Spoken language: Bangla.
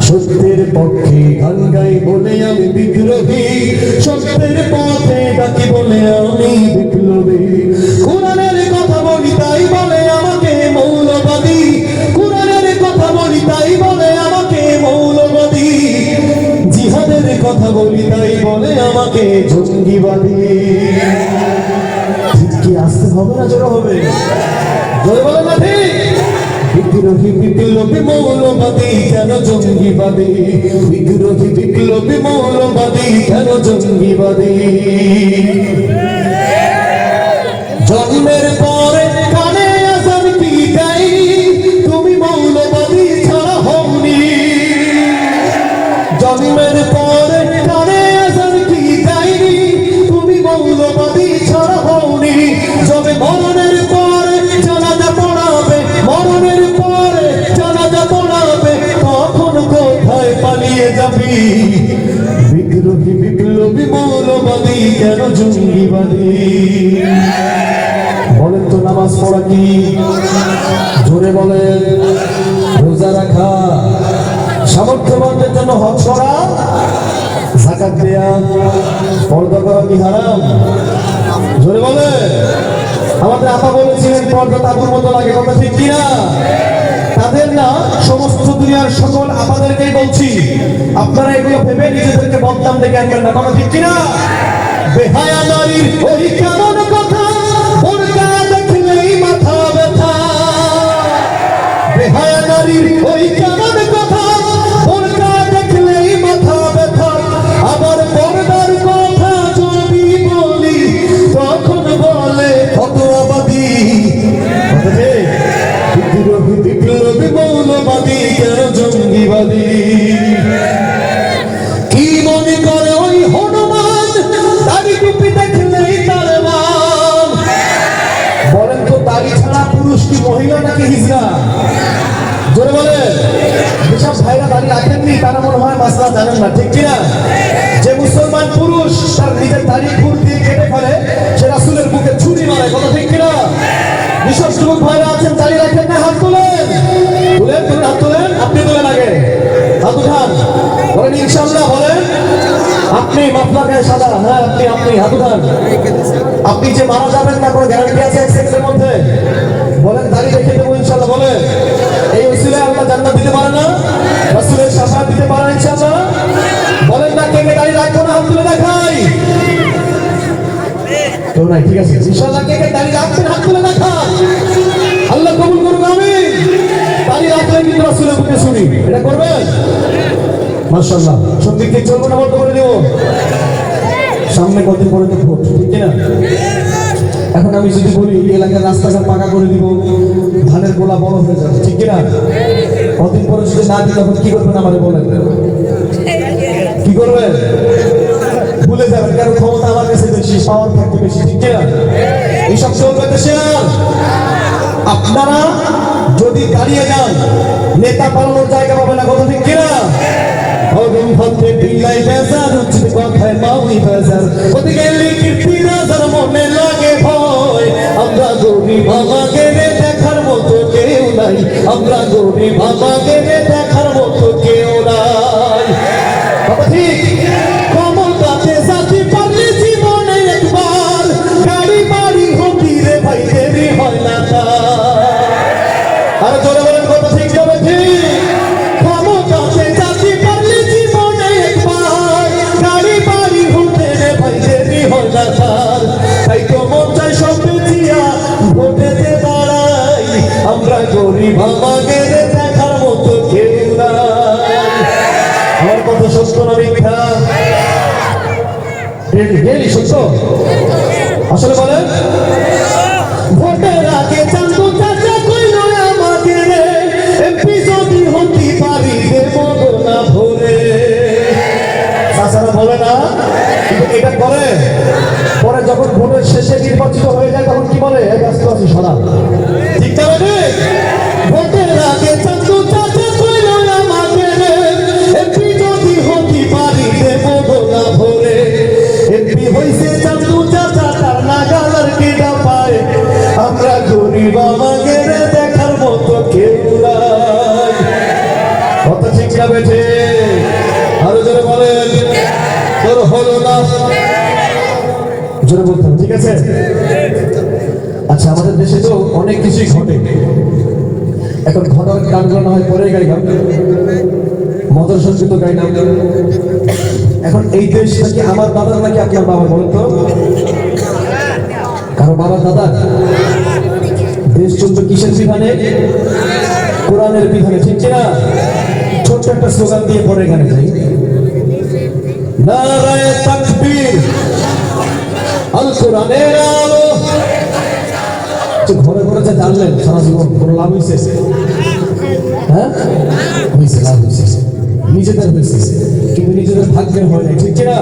সত্যের পক্ষে গান গাই বলে আমি বিদ্রোহী, সত্যের পথে ডাকি বলে আমি বিপ্লবী। কোরআনের কথা বলি তাই বলে আমাকে মৌলবাদী, কোরআনের কথা বলি তাই বলে আমাকে মৌলবাদী, জিহাদের কথা বলি তাই বলে আমাকে জঙ্গিবাদী। ঠিক কি আসতে হবে না জোরে হবে? জোরে বলে না ঠিক? বিদ্রোহী বিপ্লবী মৌলবাদী কেন জঙ্গিবাদী, বিদ্রোহী বিপ্লবী মৌলবাদী কেন জঙ্গিবাদী। জন্মের পরে কানে আসার কি দেয়নি, তুমি মৌলবাদী ছাড়া হওনি। জন্মের পরে কানে আসার কি দেয়নি, তুমি মৌলবাদী ছাড়া হওনি। যবে মরণের পরে জানাজা পড়াবে, মরণের পরে জানাজা পড়াবে, তখন কোথায় পালিয়ে যাবি। বিদ্রোহী বিপ্লবী মৌলবাদী কেন জঙ্গিবাদী। বলেন তো নামাজ পড়া কি? জোরে বলেন। রোজা রাখা, সামর্থ্যবানদের জন্য হজ করা, যাকাত দেয়া, পর্দা করা কি হারাম? জোরে বলে। আমাদের আপা বলেছিলেন পর্দা তাবুর মতো লাগে, কথা ঠিক কিনা? তাদের না, সমস্ত দুনিয়ার সকল আপাদেরকেই বলছি, আপনারা এগুলো ভেবে নিজেদেরকে বদনাম ডেকে আনবেন না, কথা ঠিক কিনা? বেহায়া নারীর ওই কেমন কথা, বোরকা দেখলেই মাথা ব্যথা। বেহায়া নারীর ওই কেমন কথা, বোরকা দেখলেই মাথা ব্যথা। আবার পর্দার কথা যদি বলি, তখন বলে ফতোয়াবাদী। বিদ্রোহী বিপ্লবী মৌলবাদী কেন জঙ্গিবাদী। কি মনে করে ওই হনুমান, দাড়ি টুপি দেখলেই তার মান। বলেন তো দাড়ি ছাড়া পুরুষ কি মহিলা নাকি হিজড়া? জোরে বলে। যেসব ভাইরা দাড়ি রাখেননি তারা মনে হয় মাসলা জানেন না, ঠিক কিনা? যে মুসলমান পুরুষ তার নিজের দাড়ি ফুল দিয়ে কেটে ফেলে, সে রাসূলের বুকে ছুরি মারে, কথা ঠিক কিনা? যেসব যুবক ভাইরা আছেন দাড়ি রাখেন না, হাত তোলেন, তুলেন তুলেন, হাত তোলেন। আপনি তোলেন আগে, হাত উঠান, বলেন ইনশাআল্লাহ। বলেন আপনি মাফলা গায়ে সাদা, হ্যাঁ আপনি আপনি হাত উঠান। আপনি যে মারা যাবেন না, কোনো গ্যারান্টি আছে 1 সেকেন্ডের মধ্যে? বলেন দাড়ি রেখে দেবো ইনশাআল্লাহ। বলেন এই উসিলায় আল্লাহ জান্নাত দিতে পারে না, রাসূলের শাফাআত দিতে পারে না ইনশাআল্লাহ। বলেন না কে কে দাড়ি রাখবো না, হাত তুলে দেখাই। কেউ নাই, ঠিক আছে ইনশাআল্লাহ। কে কে দাড়ি রাখবেন হাত তুলে দেখান, আল্লাহ কবুল করুন, আমিন। দাড়ি রাখলে কিন্তু রাসূলের বুকে শুনি, এটা করবেন মাশাআল্লাহ। সঙ্গীত কি চলবো না বন্ধ করে দেবো? সামনে কতদিন পরে তো ভোট, ঠিক না? এখন আমি যদি বলি এলাকার রাস্তাঘাট পাকা করে দিব, ধানের গোলা বড় হয়ে যাবে, ঠিক কিনা? কতদিন পরে যদি না দিই তখন কি করবেন আমাদের বলেন? কি করবেন? ভুলে যাবেন, কারণ ক্ষমতা আমার কাছে বেশি, পাওয়ার থাকতে বেশি, ঠিক কিনা? এইসব চলবে দেশে। আপনারা যদি দাঁড়িয়ে যান, নেতা পালানোর জায়গা পাবে না, কথা ঠিক কিনা? ভগম ভক্তে বিলাই বেজার, উচিত কথায় মাউই বেজার, ওদিকে লিখিতি রাজার মনে লাগে ভয়। আমরা গরিব আমাকে দেখার মতো কেউ নাই, আমরা গরিব আমাকে দেখার মতো কেউ নাই, কথা ঠিক? ক্ষমতাতে যাতে পারলে জীবনে একবার, গাড়ি বাড়ি হতি রে ভাই দেরি হয় না তার। আর জোরে বলেন কথা ঠিক যাবে ঠিক? ক্ষমতাতে যাতে পারলে জীবনে একবার, গাড়ি বাড়ি হতে রে ভাই দেরি হয় না তার। তাই তো মন চাই সব বেচিয়া ভোটেতে দাঁড়াই, আমরা গরিব আমাকে দেখার মতো কেউ নাই। আমার কথা সত্য না মিথ্যা? সত্য আসলে বলেন। ভোটের আগে চান্দু চাচা কইল আমাকে, এমপি যদি হতে পারি দেব না ভরে। চাচারা বলে না, কিন্তু এটা করে। পরে যখন ভোটের শেষে নির্বাচিত হয়ে যায় তখন কি বলে? ব্যস্ত আছি সদা, ঠিক না? ভোটের আগে চান্দু চাচা কইল আমাকে, এমপি যদি হতে পারি দেব না ভরে। এমপি হইছে চান্দু চাচা, তার নাগালার কেডা পায়, আমরা গরিব আমাকে দেখার মতো কেউ নাই, কথা ঠিক না? বেঠে আরো জোরে বলেন তোর হলো না জোরে বলতে হবে, ঠিক আছে? আচ্ছা, আমাদের দেশে তো অনেক কিছুই ঘটে। এখন ঘটনার গানগুলো না হয় পরে গাইলাম, মধুর সঙ্গীত গাইলাম। এখন এই দেশ নাকি আমার দাদার নাকি আপনার বাবা, বলেন তো? কারো বাবার দাদা? দেশ চলবে কিসের বিধানে? কোরআনের বিধানে, ঠিক কিনা? ছোট্ট একটা স্লোগান দিয়ে পরে গানে যাই। নারায়ে তাকবীর, আল কোরআনের আলো। ঘরে ঘরে যা জানলেন সারা জীবন, কোনো লাভ হয়েছে? হ্যাঁ, হয়েছে, লাভ হয়েছে, নিজেদের হয়েছে, কিন্তু নিজেদের ভাগ্যের হয় না, ঠিক কিনা?